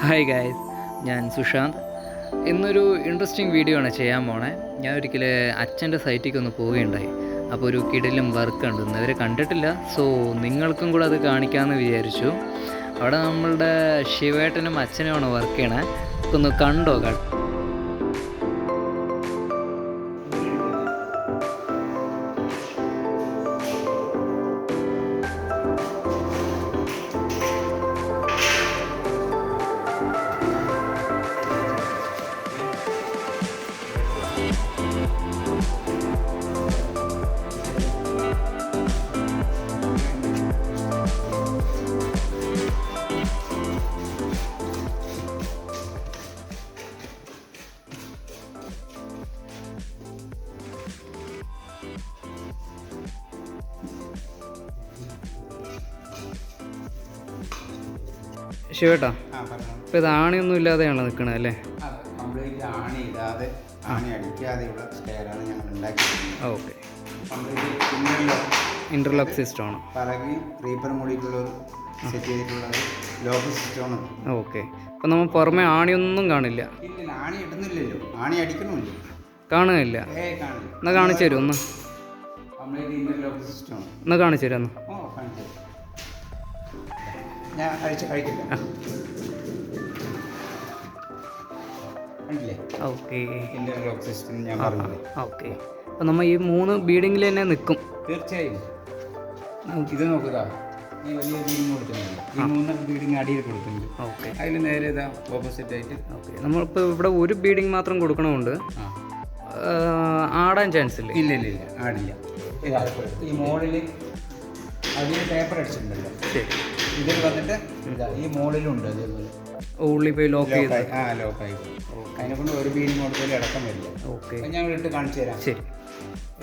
Hi guys, ഞാൻ സുശാന്ത്. ഇന്നൊരു interesting video ആണ് ചെയ്യാൻ പോണേ. ഞാൻ ഒരിക്കൽ അച്ഛൻ്റെ സൈറ്റിലേക്ക് ഒന്ന് പോവുകയുണ്ടായി. അപ്പോൾ ഒരു കിടിലും വർക്ക് ഉണ്ട്, ഇന്നവരെ കണ്ടിട്ടില്ല. സോ നിങ്ങൾക്കും കൂടെ അത് കാണിക്കാമെന്ന് വിചാരിച്ചു. അവിടെ നമ്മളുടെ ശിവേട്ടനും അച്ഛനുമാണ് വർക്ക് ചെയ്യണേ. ഒന്ന് കണ്ടോ? ശിവേട്ടാ, ഇപ്പം ഇത് ആണിയൊന്നും ഇല്ലാതെയാണോ നിൽക്കണത് അല്ലേ? കംപ്ലീറ്റ് ആണി ഇടാതെ, ആണി അടിക്കാതെയുള്ള സ്റ്റെയറാണ് ഞങ്ങൾ ഉണ്ടാക്കിയത്. ഓക്കെ, ഇൻ്റർലോക്ക് സിസ്റ്റമാണ്. പലകി റീപ്പറും കൂടിയിട്ടുള്ള ഒരു സെറ്റ് ചെയ്തിട്ടുള്ള ലോക്ക് സിസ്റ്റമാണ്. ഓക്കെ, അപ്പം നമ്മൾ പുറമെ ആണിയൊന്നും കാണില്ല? ഇല്ല, ആണി ഇടുന്നില്ലല്ലോ, ആണി അടിക്കണമില്ല, കാണുകയില്ല. എന്നാൽ കാണിച്ചു തരും ഒന്ന്. കംപ്ലീറ്റ് ഇൻ്റർലോക്ക് സിസ്റ്റമാണ്. എന്നാൽ കാണിച്ചു തരാം ഒന്ന്. കാണിച്ചു തരാം. ഞാൻ കഴിക്കില്ല. കണ്ടില്ലേ? ഓക്കെ, ഇൻ്റർലോക്ക് സിസ്റ്റം ഞാൻ പറഞ്ഞില്ലേ. ഓക്കെ, അപ്പം നമ്മൾ ഈ 3 ബീഡിങ്ങിൽ തന്നെ നിൽക്കും. തീർച്ചയായും. ഇത് നോക്കുക, ഈ വലിയ ബീഡിങ് കൊടുക്കുന്നുണ്ട്, ഈ 3 ബീഡിങ് അടിയിൽ കൊടുക്കുന്നുണ്ട്. ഓക്കെ, അതിൽ നേരെ ഇതാ ഓപ്പോസിറ്റ് ആയിട്ട്. ഓക്കെ, നമ്മളിപ്പോൾ ഇവിടെ ഒരു ബീഡിങ് മാത്രം കൊടുക്കണമുണ്ട്. ആടാൻ ചാൻസ് ഇല്ല? ഇല്ല ഇല്ല ഇല്ല, ആടില്ല. ഇതാ ഈ മോളിൽ അതിൽ പേപ്പർ അടിച്ചിട്ടുണ്ടല്ലോ. ശരി, ഇതിൽ വന്നിട്ട് ഈ മോളിലുണ്ട് അതേപോലെ. ഉള്ളിൽ പോയി ലോക്ക് ചെയ്ത് ലോക്കായി. അതിനെ കൊണ്ട് ഒരു ബീഡിങ് കൊടുത്താലും ഇടക്കം വരില്ല. ഓക്കെ, ഞാൻ ഇട്ട് കാണിച്ചു തരാം. ശരി.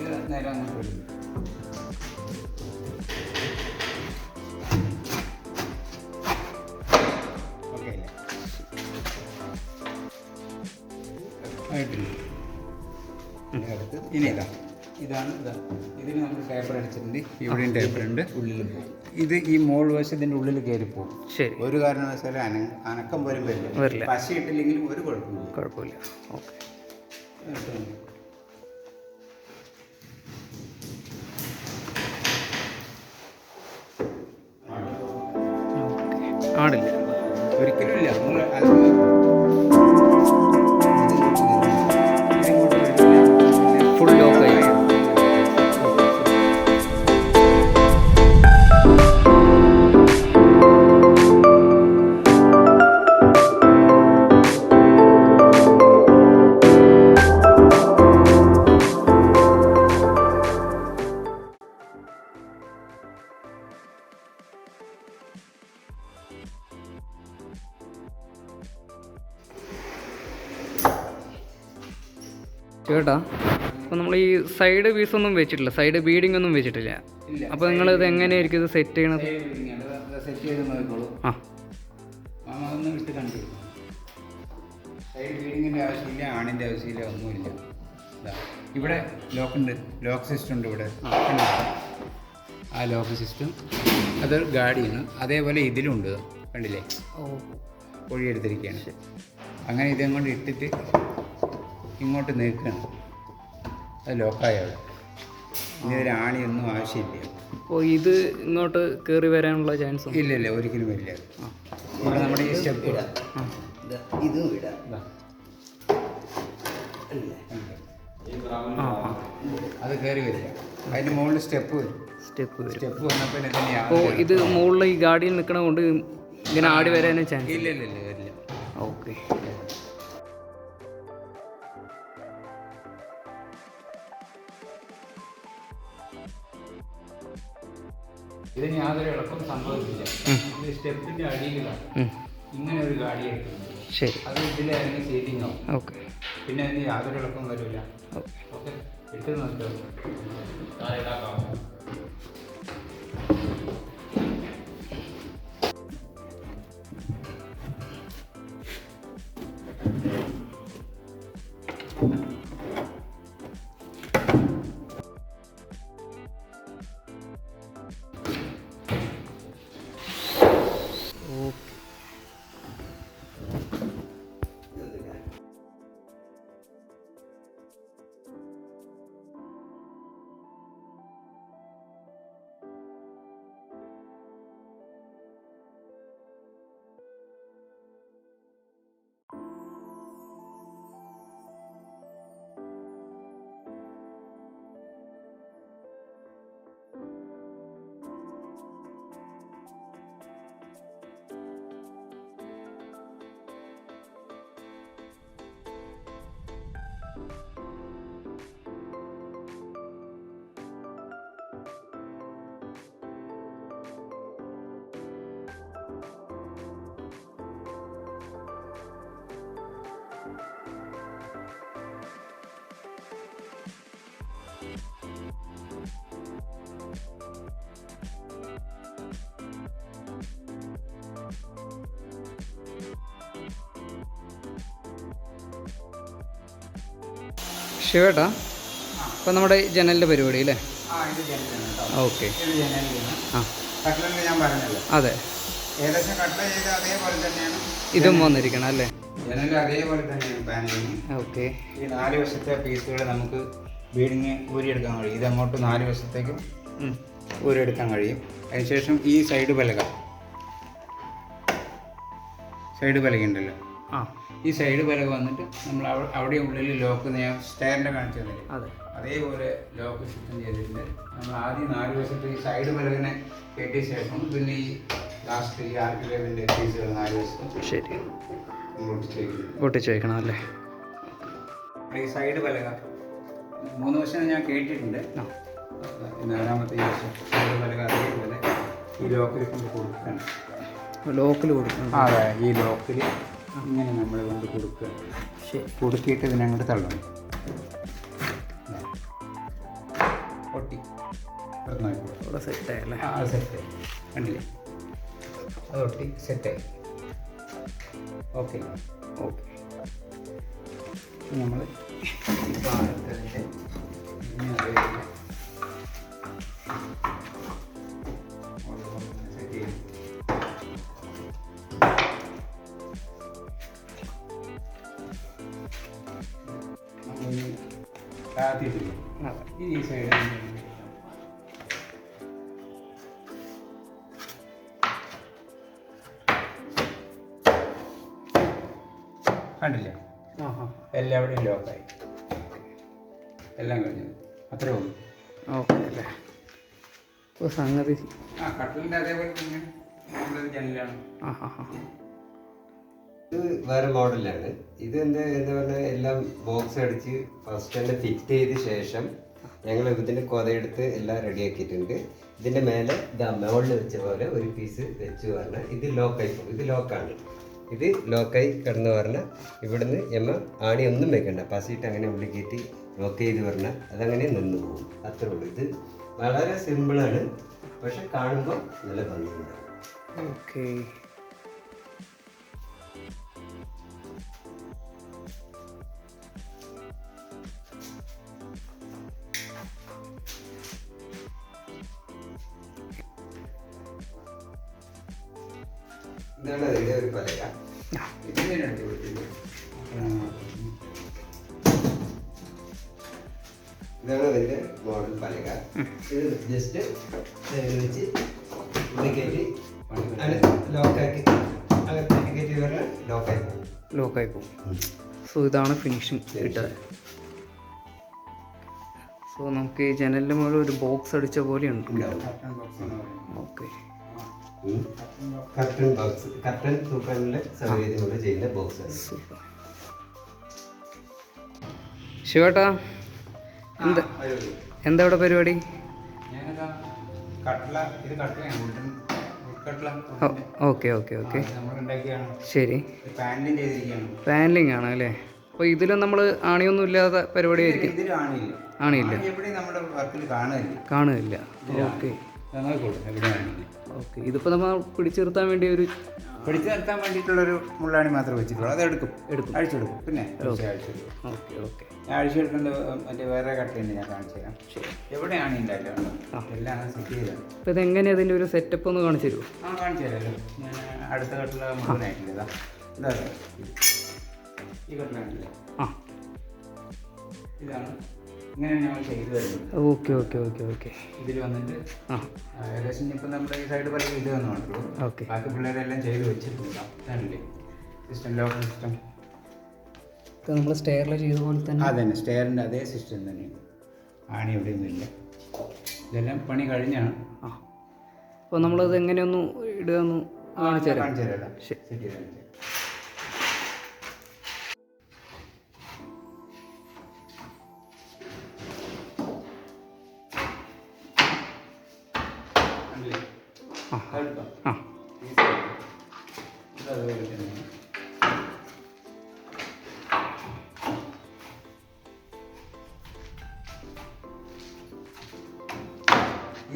ഇത് നേരെ അങ്ങോട്ട് വരും. ഓക്കെ അല്ലേ? ആയിട്ടില്ല. ഇനി ഇതാണ് ഇതിന് നമ്മൾ ടേപ്പർ അടിച്ചിട്ടുണ്ട്. ഇവിടെയും ടേപ്പർ ഉണ്ട്, ഉള്ളിലും പോകും. ഇത് ഈ മോൾ വശം ഇതിൻ്റെ ഉള്ളിൽ കയറിപ്പോകും. ശരി, ഒരു കാരണവശാലും അനക്കം പോലും വരില്ല. പശ ഇട്ടില്ലെങ്കിലും ഒരു കുഴപ്പമില്ല. ഓക്കെ, ആടില്ല, ഒരിക്കലും ഇല്ല. ഫുൾ ലോക്കായി. ചേട്ടാ, അപ്പോൾ നമ്മൾ ഈ സൈഡ് പീസൊന്നും വെച്ചിട്ടില്ല, സൈഡ് ബീഡിംഗ് ഒന്നും വെച്ചിട്ടില്ല. അപ്പോൾ നിങ്ങളിത് എങ്ങനെയായിരിക്കും ഇത് സെറ്റ് ചെയ്യണത്? സെറ്റ് ചെയ്ത് നോക്കിക്കോളൂ. അതൊന്നും ഇട്ട് കണ്ടു. സൈഡ് ബീഡിങ്ങിൻ്റെ ആവശ്യമില്ല, ആണിൻ്റെ ആവശ്യമില്ല, ഒന്നുമില്ല. ഇവിടെ ലോക്കുണ്ട്, ലോക്ക് സിസ്റ്റം ഉണ്ട് ഇവിടെ. ആ ലോക്ക് സിസ്റ്റം അത് ഗാഡിയാണ്. അതേപോലെ ഇതിലുണ്ട്, കണ്ടില്ലേ? പൊഴിയെടുത്തിരിക്കുകയാണ്. അങ്ങനെ ഇതും കൊണ്ട് ഇട്ടിട്ട് ഇങ്ങോട്ട് നീക്കുകയാണ്. അത് ലോക്കായ അവിടെ. ഇനി ഒരു ആണിയൊന്നും ആവശ്യമില്ല. അപ്പോൾ ഇത് ഇങ്ങോട്ട് കയറി വരാനുള്ള ചാൻസ് ഇല്ല, ഒരിക്കലും വരില്ല. ഇവിടെ നമ്മുടെ ഈ സ്റ്റെപ്പ് ഇടാം, ഇതും ഇടാം. അത് കയറി വരില്ല. അതിൻ്റെ മുകളിൽ സ്റ്റെപ്പ് വന്നപ്പോൾ തന്നെയാണ്. അപ്പോൾ ഇത് മുകളിൽ ഈ ഗാഡിയിൽ നിൽക്കണ കൊണ്ട് ഇങ്ങനെ ആടി വരാനും ചാൻസ് ഇല്ല വരില്ല. ഓക്കെ, ഇതിന് യാതൊരു ഇളക്കം സംഭവിച്ചില്ല. ഇത് സ്റ്റെപ്പിൻ്റെ അടിയിലാണ് ഇങ്ങനെ ഒരു ഗാഡി എടുക്കുന്നത്. ശരി, അത് ഇതിലിറങ്ങി സീറ്റിംഗ് ആവും. ഓക്കെ, പിന്നെ അതിന് യാതൊരു ഇളക്കം വരില്ല. ഓക്കെ, ഇട്ട് നോക്കാം. ശിവേട്ടാ, അപ്പോൾ നമ്മുടെ ജനലിൻ്റെ പരിപാടി അല്ലേ? ഇത് ജനലാണ് കേട്ടോ. ഓക്കെ. ഇത് ജനലിലാണ്. ആ കട്ടിലിന് ഞാൻ പറഞ്ഞല്ലോ. അതെ, ഏകദേശം കട്ടില ചെയ്ത് അതേപോലെ തന്നെയാണ് ഇതും വന്നിരിക്കണം അല്ലേ? ജനൽ അതേപോലെ തന്നെയാണ് പാനലിങ്. ഓക്കെ. ഈ 4 വശത്തെ പീസുകൾ നമുക്ക് ബീഡിങ് ഊരിയെടുക്കാൻ കഴിയും. ഇത് അങ്ങോട്ട് 4 വശത്തേക്കും ഊരിയെടുക്കാൻ കഴിയും. അതിനുശേഷം ഈ സൈഡ് പലക ഉണ്ടല്ലോ, ഈ സൈഡ് പലക വന്നിട്ട് നമ്മൾ അവിടെ ഉള്ളിൽ ലോക്ക് ഞാൻ സ്റ്റെയറിൻ്റെ കാണിച്ചു തന്നില്ലേ, അതെ, അതേപോലെ ലോക്ക് സിസ്റ്റം ചെയ്തിട്ടുണ്ട്. നമ്മൾ ആദ്യം 4 വശത്ത് ഈ സൈഡ് പലകനെ കെട്ടിയ ശേഷം പിന്നെ ഈ ലാസ്റ്റ് ഈ ആർക്കിലേതിൻ്റെ പീസുകൾ 4 വശത്തും ശരി ഒട്ടിച്ച് വയ്ക്കണം അല്ലേ? ഈ സൈഡ് പലക 3 വശം ഞാൻ കേട്ടിട്ടുണ്ട്. 4ാമത്തെ ഈ വശം സൈഡ് പലക അതേപോലെ ഈ ലോക്കിൽ കൊണ്ട് കൊടുക്കണം. ലോക്കിൽ കൊടുക്കണം. അതെ, ഈ ലോക്കിൽ ഇങ്ങനെ നമ്മൾ കൊണ്ട് കൊടുക്കുക. കൊടുക്കിയിട്ട് ഇതിനങ്ങോട്ട് തള്ളണം. പൊട്ടി ഇവിടെ സെറ്റായി അല്ലേ? അത് സെറ്റായി, കണ്ടില്ലേ? അത് ഒട്ടി സെറ്റായി. Okay okay. നമ്മൾ ഇപ്പോൾ അടുത്തതിൻ്റെ സെറ്റ് ചെയ്യും. താത്തിട്ടില്ലേ, ഈ സൈഡ് കണ്ടില്ലേ? എല്ലാവിടെയും ലോക്കായി, എല്ലാം കഴിഞ്ഞു. അത്രേ ഉള്ളൂ. ഓക്കെ അല്ലേ? ഇപ്പോൾ സംഗതി കട്ടിലിൻ്റെ അതേപോലെ തന്നെ ജനലാണ്. ഇത് വേറെ മോഡലാണ്. ഇത് എന്താ പറഞ്ഞാൽ എല്ലാം ബോക്സ് അടിച്ച് ഫസ്റ്റ് തന്നെ ഫിറ്റ് ചെയ്ത ശേഷം ഞങ്ങൾ ഇതിൻ്റെ കൊതയെടുത്ത് എല്ലാം റെഡിയാക്കിയിട്ടുണ്ട്. ഇതിൻ്റെ മേലെ ഇതാ മുകളിൽ വെച്ച പോലെ ഒരു പീസ് വെച്ച് പറഞ്ഞാൽ ഇത് ലോക്കായി പോകും. ഇത് ലോക്കാണ്. ഇത് ലോക്കായി കിടന്ന് പറഞ്ഞാൽ ഇവിടുന്ന് ആണി ഒന്നും വെക്കണ്ട, പസിയിട്ട് അങ്ങനെ ഉള്ളിൽ കയറ്റി ലോക്ക് ചെയ്ത് പറഞ്ഞാൽ അതങ്ങനെ നിന്ന് പോകും. അത്രേ ഉള്ളൂ. ഇത് വളരെ സിമ്പിളാണ്, പക്ഷെ കാണുമ്പോൾ നല്ല ഭംഗിയുണ്ട്. ഓക്കെ. ഇതാണ് അതിൻ്റെ ഒരു പലക. ഇതാണ് അതിൻ്റെ മോഡൽ പലക. ഇത് ജസ്റ്റ് വെച്ച് ഇത് കയറ്റി ലോക്കാക്കി അകത്തേക്ക് കയറ്റി പറഞ്ഞാൽ ലോക്കായി പോകും. സോ ഇതാണ് ഫിനിഷിങ് കിട്ടുക. സോ നമുക്ക് ഈ ജനലിൻ്റെ മുകളിൽ ഒരു ബോക്സ് അടിച്ച പോലെ ഉണ്ട്. ഓക്കെ. കർട്ടൻ തൂക്കാനുള്ള സൗകര്യം കൊണ്ട് ചെയ്യുന്ന ബോക്സ്. സൂപ്പർ. ശിവേട്ടാ, എന്താ ഇവിടെ പരിപാടി? ഓക്കെ ഓക്കെ ഓക്കെ, ശരി. പാനലിംഗ് ആണ് അല്ലേ? അപ്പോൾ ഇതിലും നമ്മൾ ആണിയൊന്നും ഇല്ലാത്ത പരിപാടി ആയിരിക്കും. ആണിയില്ല, കാണുന്നില്ല. Okay okay. ഇതിപ്പോൾ നമ്മൾ പിടിച്ചു നിർത്താൻ വേണ്ടി പിടിച്ചു നിർത്താൻ വേണ്ടിയിട്ടുള്ളൊരു മുള്ളാണി മാത്രമേ വെച്ചിട്ടുള്ളൂ. അത് എടുക്കും, അഴിച്ചെടുക്കും. പിന്നെ അഴിച്ചെടുക്കും. Okay okay. അഴിച്ചെടുക്കേണ്ട മറ്റേ വേറെ കട്ടയുണ്ട്, ഞാൻ കാണിച്ചു തരാം. എവിടെയാണ് ഉണ്ടാക്കുക എല്ലാം സെറ്റ് ചെയ്തത്. അപ്പോൾ ഇതെങ്ങനെയാണ് അതിൻ്റെ ഒരു സെറ്റപ്പ് ഒന്ന് കാണിച്ചു തരുമോ? കാണിച്ചു തരാമല്ലോ. ഞാൻ അടുത്ത കട്ടില മുഴുവനായിട്ടില്ല. ഇതാ ഈ കട്ടിലാണല്ലേ? ഇതാണ്, ഇങ്ങനെയാണ് ഞങ്ങൾ ചെയ്തു വരുന്നത്. Okay okay okay okay. ഇതിൽ വന്നിട്ട് ഏകദേശം ഇപ്പം നമ്മുടെ ഈ സൈഡ് പല ഇത് വന്നുള്ളൂ. ഓക്കെ. ബാക്കി പിള്ളേരെല്ലാം ചെയ്ത് വെച്ചിട്ടുണ്ടാവില്ലേ സിസ്റ്റം, ലോക്ക് സിസ്റ്റം. ഇപ്പോൾ നമ്മൾ സ്റ്റെയറിൽ ചെയ്ത പോലെ തന്നെ അതന്നെ, സ്റ്റെയറിൻ്റെ അതേ സിസ്റ്റം തന്നെയാണ്. ആണി എവിടെയൊന്നും ഇല്ല. ഇതെല്ലാം പണി കഴിഞ്ഞാണ്. അപ്പോൾ നമ്മളത് എങ്ങനെയൊന്ന് ഇടുകയെന്ന് കാണിച്ചു തരാം. കാണിച്ചു തരാം. സെറ്റ് ചെയ്ത് കാണിച്ചു തരാം.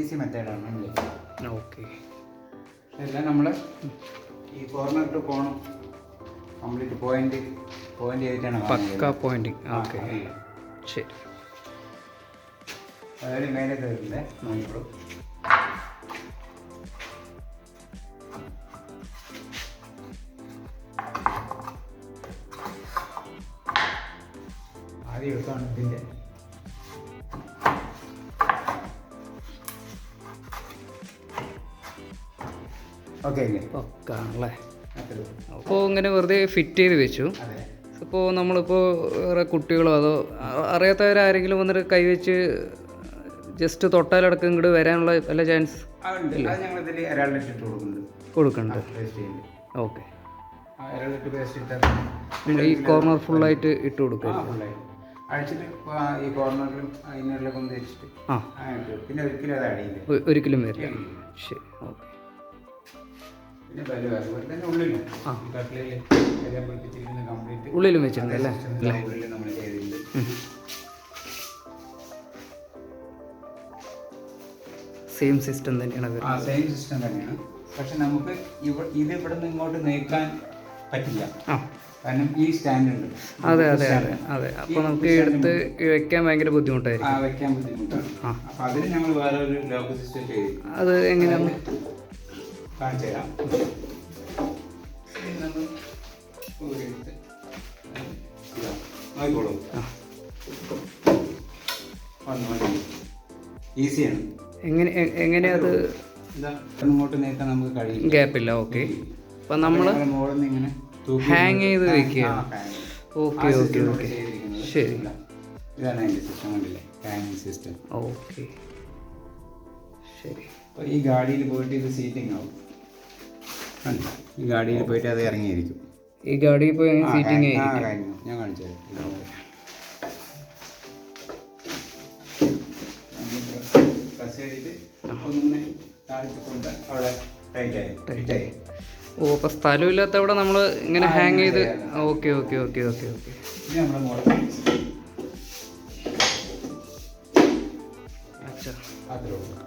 ഈസി മെത്തേഡാണ് അല്ലേ? ഓക്കെ. എല്ലാം നമ്മൾ ഈ കോർണർ ടു കോണം കംപ്ലീറ്റ് പോയിന്റ് ചെയ്തിട്ടാണ് പക്ക പോയിന്റിങ്. ഓക്കെ. ശരി. അതായത് മേലെ കയറില്ലേ നോക്കിക്കോളൂ. ആദ്യം എടുത്താണ് ഇതിൻ്റെ ഓക്കെ അല്ലേ? ഒക്കെ ആണല്ലേ. അത്രേ. അപ്പോൾ ഇങ്ങനെ വെറുതെ ഫിറ്റ് ചെയ്ത് വെച്ചു. അതെ. ഇപ്പോൾ നമ്മളിപ്പോൾ വേറെ കുട്ടികളോ അതോ അറിയാത്തവരാരെങ്കിലും വന്നിട്ട് കൈവച്ച് ജസ്റ്റ് തൊട്ടാലടക്കം ഇങ്ങോട്ട് വരാനുള്ള വല്ല ചാൻസ് ഉണ്ട്. അത് ഞങ്ങളിതിൽ ഒരാളുടെ ഇട്ട് കൊടുക്കുന്നുണ്ട്? പേസ്റ്റ് ചെയ്യുന്നുണ്ട്. ഓക്കെ. ഒരാളിട്ട് പേസ്റ്റ് ഇട്ടാൽ ഈ കോർണർ ഫുള്ളായിട്ട് ഇട്ട് കൊടുക്കുക. ഫുള്ളായിട്ട് അഴിച്ചിട്ട് ഈ കോർണറിലും അതിനുള്ളിലൊക്കെ ഒന്ന് തേച്ചിട്ട് പിന്നെ ഒരിക്കലും അത് അടിയില്ല, ഒരിക്കലും വരില്ല. ശരി, ഓക്കെ. പിന്നെ അതുപോലെ തന്നെ ഉള്ളിലും കട്ടിലയിൽ എല്ലാം പിടിപ്പിച്ചിരിക്കുന്ന കംപ്ലീറ്റ് ഉള്ളിലും വെച്ചിട്ടുണ്ട് അല്ലേ? ഉള്ളിൽ നമ്മൾ ചെയ്തിട്ടുണ്ട്. സെയിം സിസ്റ്റം തന്നെയാണ് വരുന്നത്. സെയിം സിസ്റ്റം തന്നെയാണ്. പക്ഷെ നമുക്ക് ഇത് ഇവിടെ നിന്ന് ഇങ്ങോട്ട് നീക്കാൻ പറ്റില്ല, കാരണം ഈ സ്റ്റാൻഡ് ഉണ്ട്. അതെ അതെ അതെ അതെ. അപ്പോൾ നമുക്ക് എടുത്ത് വെക്കാൻ ഭയങ്കര ബുദ്ധിമുട്ടായിരിക്കും. വെക്കാൻ ബുദ്ധിമുട്ടാണ്. അപ്പോൾ അതിന് ഞങ്ങൾ വേറെ ഒരു ലോക്ക് സിസ്റ്റം ചെയ്തു. അത് എങ്ങനെയാണ് കാണിച്ചു തരാം. നോക്കിക്കോളൂ, ഈസിയാണ്. എങ്ങനെയാ അത് ഇങ്ങോട്ട് നീക്കാൻ നമുക്ക് കഴിയും, ഗ്യാപ്പില്ല. ഓക്കെ. അപ്പം നമ്മൾ മുകളിൽ നിന്ന് ഇങ്ങനെ ഹാങ് ചെയ്ത് വെക്കുക. ഓക്കെ ഓക്കെ ഓക്കെ, ശരി. ഇതാണ് അതിൻ്റെ സിസ്റ്റം, കണ്ടില്ലേ? ഹാങ്ങിങ് സിസ്റ്റം. ഓക്കെ, ശരി. അപ്പോൾ ഈ ഗാഡിയിൽ പോയിട്ട് ഇത് സീറ്റിംഗ് ആവും. ഈ ഗാഡിയിൽ പോയിട്ട് അത് ഇറങ്ങിയിരിക്കും. ഈ ഗാഡിയിൽ പോയി സീറ്റിംഗ് ആയിരിക്കും. ഞാൻ കാണിച്ചു തരാം. പ്രസ് ചെയ്തിട്ട് ഒന്നിങ്ങനെ താഴ്ത്തിക്കൊണ്ട് അവിടെ ടൈറ്റായി. ഓ, അപ്പോൾ സ്ഥലമില്ലാത്ത അവിടെ നമ്മൾ ഇങ്ങനെ ഹാങ് ചെയ്ത്. Okay okay okay okay okay. ഇനി നമ്മുടെ മോഡൽ അച്ഛാ, അത്രേ ഉള്ളൂ.